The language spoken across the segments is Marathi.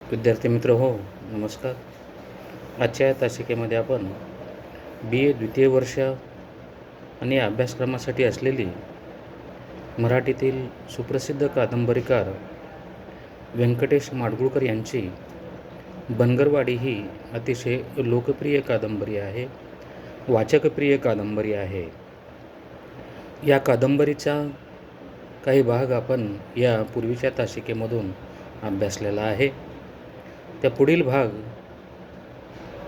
विद्यार्थी मित्र हो, नमस्कार. आजच्या तासिकेमध्ये आपण BA द्वितीय वर्ष आणि अभ्यासक्रमासाठी असलेली मराठीतील सुप्रसिद्ध कादंबरीकार व्यंकटेश माडगूळकर यांची बनगरवाडी ही अतिशय लोकप्रिय कादंबरी आहे, वाचकप्रिय कादंबरी आहे. या कादंबरीचा काही भाग आपण या पूर्वीच्या तासिकेमधून अभ्यासलेला आहे. त्या पुढील भाग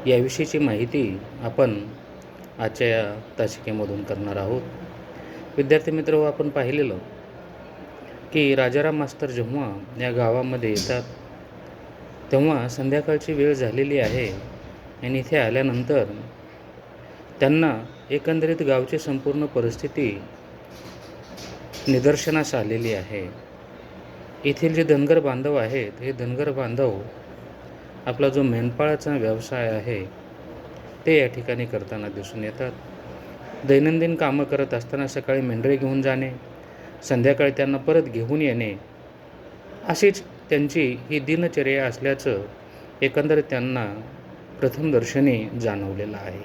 याविषयीची माहिती आपण आजच्या या तासिकेमधून करणार आहोत. विद्यार्थी मित्र, आपण पाहिलेलं की राजाराम मास्तर जेव्हा या गावामध्ये येतात तेव्हा संध्याकाळची वेळ झालेली आहे आणि इथे आल्यानंतर त्यांना एकंदरीत गावची संपूर्ण परिस्थिती निदर्शनास आलेली आहे. येथील जे धनगर बांधव आहेत, हे धनगर बांधव आपला जो मेंढपाळाचा व्यवसाय आहे ते या ठिकाणी करताना दिसून येतात. दैनंदिन कामं करत असताना सकाळी मेंढरे घेऊन जाणे, संध्याकाळी त्यांना परत घेऊन येणे, अशीच त्यांची ही दिनचर्या असल्याचं एकंदरीत त्यांना प्रथमदर्शनी जाणवलेलं आहे.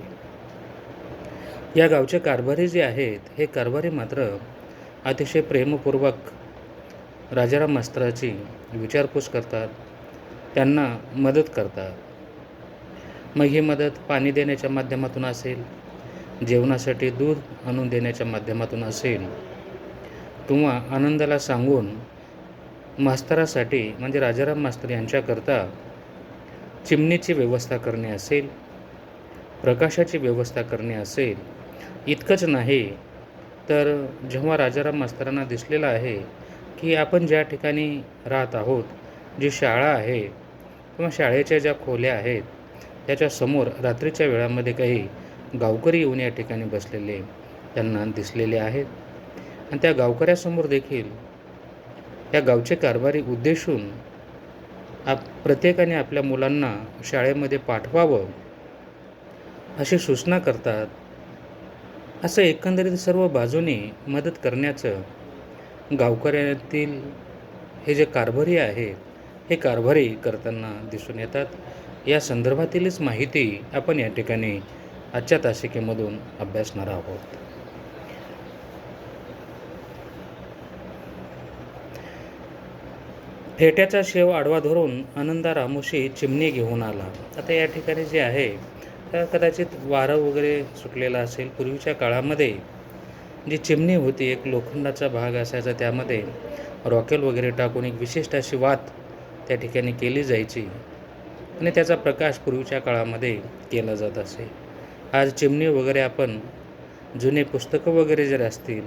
या गावचे कारभारी जे आहेत, हे कारभारी मात्र अतिशय प्रेमपूर्वक राजाराम मास्तराची विचारपूस करतात, त्यांना मदत करतात. मग ही मदत पाणी देण्याच्या माध्यमातून असेल, जेवणासाठी दूध आणून देण्याच्या माध्यमातून असेल, किंवा आनंदाला सांगून मास्तरासाठी म्हणजे राजाराम मास्तर यांच्याकरता चिमणीची व्यवस्था करणे असेल, प्रकाशाची व्यवस्था करणे असेल. इतकंच नाही तर जेव्हा राजाराम मास्तरांना दिसलेलं आहे की आपण ज्या ठिकाणी राहत आहोत, जी शाळा आहे किंवा शाळेच्या ज्या खोल्या आहेत त्याच्यासमोर रात्रीच्या वेळामध्ये काही गावकरी येऊन या ठिकाणी बसलेले त्यांना दिसलेले आहेत. आणि त्या गावकऱ्यासमोर देखील या गावचे कारभारी उद्देशून प्रत्येकाने आपल्या मुलांना शाळेमध्ये पाठवावं अशी सूचना करतात. असं एकंदरीत सर्व बाजूने मदत करण्याचं गावकऱ्यातील हे जे कारभारी आहेत, हे कारभारी करताना दिसून येतात. या संदर्भातीलच माहिती आपण या ठिकाणी आजच्या तासिकेमधून अभ्यासणार आहोत. फेट्याचा शेव आडवा धरून आनंदा रामोशी चिमणी घेऊन आला. आता या ठिकाणी जे आहे तर कदाचित वारं वगैरे सुटलेलं असेल. पूर्वीच्या काळामध्ये जी चिमणी होती, एक लोखंडाचा भाग असायचा, त्यामध्ये रॉकेल वगैरे टाकून एक विशिष्ट अशी वात त्या ठिकाणी केली जायची आणि त्याचा प्रकाश पूर्वीच्या काळामध्ये केला जात असे. आज चिमणी वगैरे आपण जुने पुस्तकं वगैरे जर असतील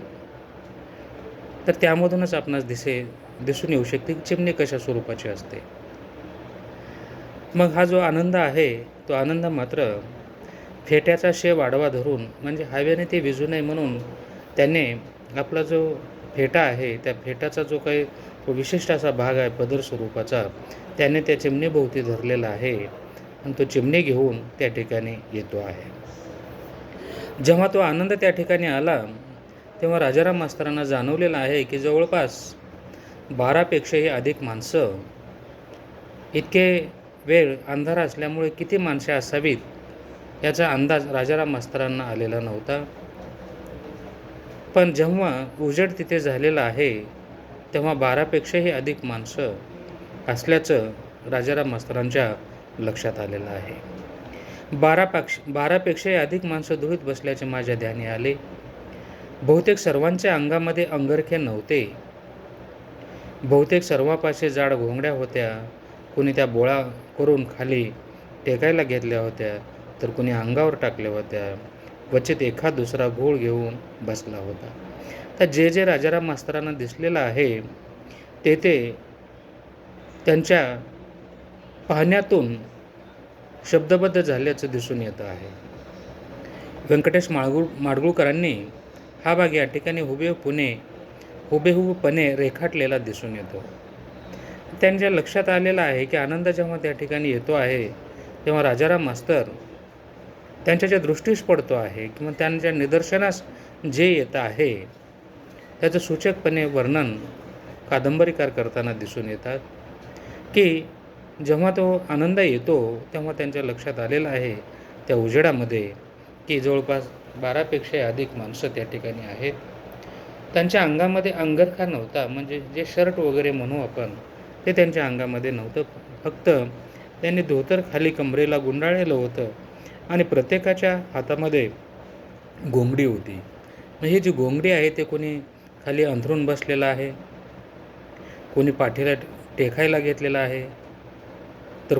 तर त्यामधूनच आपणास दिसून येऊ शकते की चिमणी कशा स्वरूपाची असते. मग हा जो आनंद आहे तो आनंद मात्र फेट्याचा शेव आडवा धरून, म्हणजे हवेने ते विझू नये म्हणून त्याने आपला जो फेटा आहे त्या फेटाचा जो काही विशिष्ट असा भाग आहे पदर स्वरूपाचा, त्याने त्या चिमणीभोवती धरलेला आहे आणि तो चिमणी घेऊन त्या ठिकाणी येतो आहे. जेव्हा तो आनंद त्या ठिकाणी आला तेव्हा राजाराम मास्तरांना जाणवलेलं आहे की जवळपास 12पेक्षाही अधिक माणसं, इतके वेळ अंधार असल्यामुळे किती माणसे असावीत याचा अंदाज राजाराम मास्तरांना आलेला नव्हता. पण जेव्हा उजेड तिथे झालेला आहे तेव्हा 12पेक्षाही अधिक माणसं असल्याचं राजाराम मास्तरांच्या लक्षात आलेलं आहे. 12पेक्षाही अधिक माणसं धुळीत बसल्याचे माझ्या ध्यानी आले. बहुतेक सर्वांच्या अंगामध्ये अंगरखे नव्हते. बहुतेक सर्वांपाशी जाड घोंगड्या होत्या. कुणी त्या बोळा करून खाली टेकायला घेतल्या होत्या तर कुणी अंगावर टाकल्या होत्या. क्वचित एखाद दुसरा घोळ घेऊन बसला होता. तर जे राजाराम मास्तरांना दिसलेलं आहे ते त्यांच्या पाहण्यातून शब्दबद्ध झाल्याचं दिसून येतं आहे. व्यंकटेश माडगूळकरांनी हा भाग या ठिकाणी हुबेहूबपणे रेखाटलेला दिसून येतो. त्यांच्या लक्षात आलेलं आहे की आनंद जेव्हा त्या ठिकाणी येतो आहे तेव्हा राजाराम मास्तर त्यांच्या ज्या दृष्टीस पडतो आहे किंवा त्यांच्या निदर्शनास जे येतं आहे त्याचं सूचकपणे वर्णन कादंबरीकार करताना दिसून येतात की जेव्हा तो आनंद येतो तेव्हा त्यांच्या लक्षात आलेलं आहे त्या उजेडामध्ये की जवळपास 12पेक्षा अधिक माणसं त्या ठिकाणी आहेत. त्यांच्या अंगामध्ये अंगरखा नव्हता, म्हणजे जे शर्ट वगैरे म्हणू आपण ते त्यांच्या अंगामध्ये नव्हतं. फक्त त्यांनी धोतर खाली कमरेला गुंडाळलेलं होतं आणि प्रत्येकाच्या हातामध्ये घोंगडी होती. मग ही जी घोंगडी आहे ते कोणी खाली अंथरून बसलेलं आहे, कोणी पाठीला टेकायला घेतलेलं आहे, तर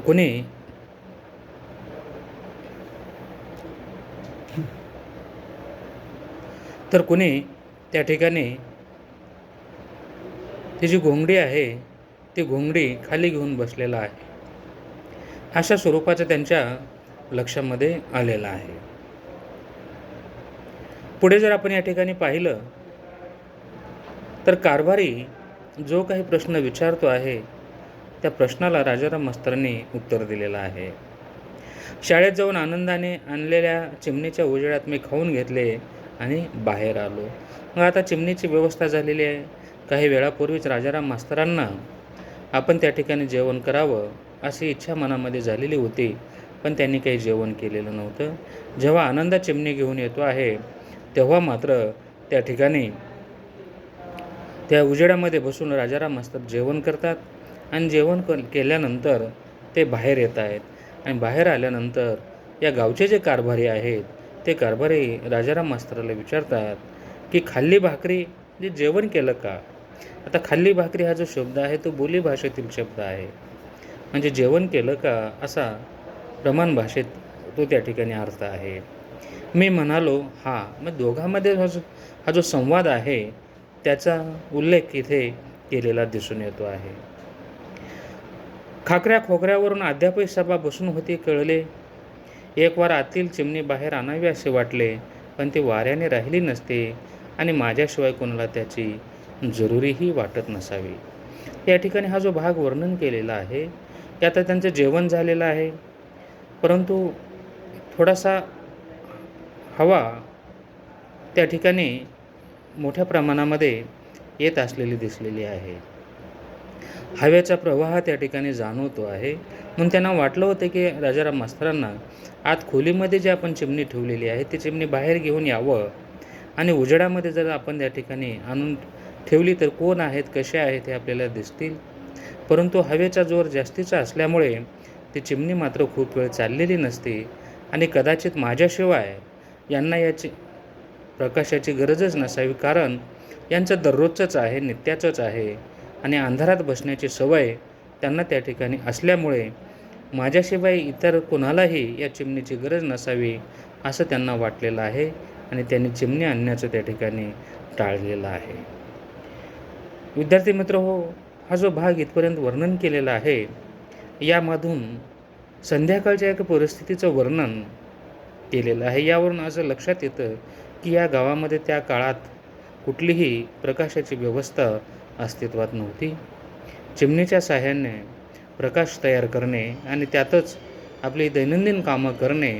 कोणी त्या ठिकाणी ती जी घोंगडी आहे ती घोंगडी खाली घेऊन बसलेला आहे. अशा स्वरूपाचं त्यांच्या लक्षामध्ये आलेलं आहे. पुढे जर आपण या ठिकाणी पाहिलं तर कारभारी जो काही प्रश्न विचारतो आहे त्या प्रश्नाला राजाराम मास्तरांनी उत्तर दिलेलं आहे. शाळेत जाऊन आनंदाने आणलेल्या चिमणीच्या उजेडात मी खाऊन घेतले आणि बाहेर आलो. मग आता चिमणीची व्यवस्था झालेली आहे. काही वेळापूर्वीच राजाराम मास्तरांना आपण त्या ठिकाणी जेवण करावं अशी इच्छा मनामध्ये झालेली होती, पण त्यांनी काही जेवण केलेलं नव्हतं. जेव्हा आनंदा चिमणी घेऊन येतो आहे तेव्हा मात्र त्या ठिकाणी त्या उजेडामध्ये बसून राजाराम मास्तर जेवण करतात आणि जेवण केल्यानंतर ते बाहेर येत आहेत. आणि बाहेर आल्यानंतर या गावचे जे कारभारी आहेत ते कारभारी राजाराम मास्तराला विचारतात की खाल्ली भाकरी जे जेवण केलं का? आता खाल्ली भाकरी हा जो शब्द आहे तो बोली भाषेतील शब्द आहे, म्हणजे जेवण केलं का असा प्रमाण भाषेत तो त्या ठिकाणी अर्थ आहे. मी म्हणालो हा. मग दोघांमध्ये हा जो संवाद आहे त्याचा उल्लेख इथे केलेला दिसून येतो आहे. खाकऱ्या खोकऱ्यावरून अद्यापही सभा बसून होती कळले. एक वार आतील चिमणी बाहेर आणावी असे वाटले, पण ती वाऱ्याने राहिली नसते आणि माझ्याशिवाय कोणाला त्याची जरुरीही वाटत नसावी. या ठिकाणी हा जो भाग वर्णन केलेला आहे की आता त्यांचं जेवण झालेलं आहे, परंतु थोडासा हवा त्या ठिकाणी मोठ्या प्रमाणामध्ये येत असलेली दिसलेली आहे. हवेचा प्रवाह त्या ठिकाणी जाणवतो आहे. म्हणून त्यांना वाटलं होतं की राजाराम मास्तरांना आत खोलीमध्ये जी आपण चिमणी ठेवलेली आहे ती चिमणी बाहेर घेऊन यावं आणि उजेडामध्ये जर आपण त्या ठिकाणी आणून ठेवली तर कोण आहेत, कसे आहेत हे आपल्याला दिसतील. परंतु हवेचा जोर जास्तीचा असल्यामुळे ती चिमणी मात्र खूप वेळ चाललेली नसते आणि कदाचित माझ्याशिवाय यांना याची प्रकाशाची गरजच नसावी, कारण यांचं दररोजचंच आहे, नित्याचंच आहे आणि अंधारात बसण्याची सवय त्यांना त्या ठिकाणी असल्यामुळे माझ्याशिवाय इतर कोणालाही या चिमणीची गरज नसावी असं त्यांना वाटलेलं आहे आणि त्यांनी चिमणी आणण्याचं त्या ठिकाणी टाळलेलं आहे. विद्यार्थी मित्र हो, हा जो भाग इथपर्यंत वर्णन केलेला आहे यामधून संध्याकाळच्या एका परिस्थितीचं वर्णन केलेलं आहे. यावरून असं लक्षात येतं की या गावामध्ये त्या काळात कुठलीही प्रकाशाची व्यवस्था अस्तित्वात नव्हती. चिमणीच्या साहाय्याने प्रकाश तयार करणे आणि त्यातच आपली दैनंदिन कामं करणे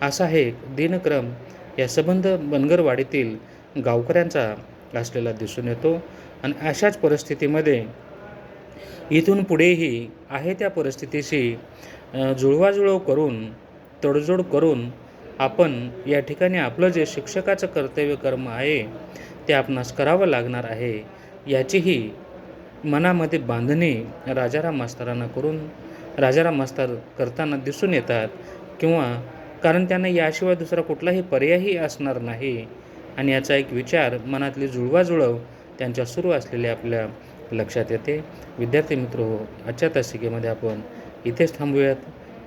असा हे दिनक्रम या सबंध बनगरवाडीतील गावकऱ्यांचा असलेला दिसून येतो. आणि अशाच परिस्थितीमध्ये इथून पुढेही आहे त्या परिस्थितीशी जुळवाजुळव करून तडजोड करून आपण या ठिकाणी आपलं जे शिक्षकाचं कर्तव्य कर्म आहे ते आपणास करावं लागणार आहे याचीही मनामध्ये बांधणी राजाराम मास्तरांना करून राजाराम मास्तर करताना दिसून येतात, किंवा कारण त्यांना याशिवाय दुसरा कुठलाही पर्यायही असणार नाही आणि याचा एक विचार मनातली जुळवाजुळव त्यांच्या सुरू असलेल्या आपल्या लक्षात येते. विद्यार्थी मित्र हो, आजच्या तासिकेमध्ये आपण इथेच थांबूयात.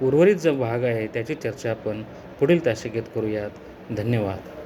उर्वरित जो भाग आहे त्याची चर्चा आपण पुढील तासिकेत करूयात. धन्यवाद.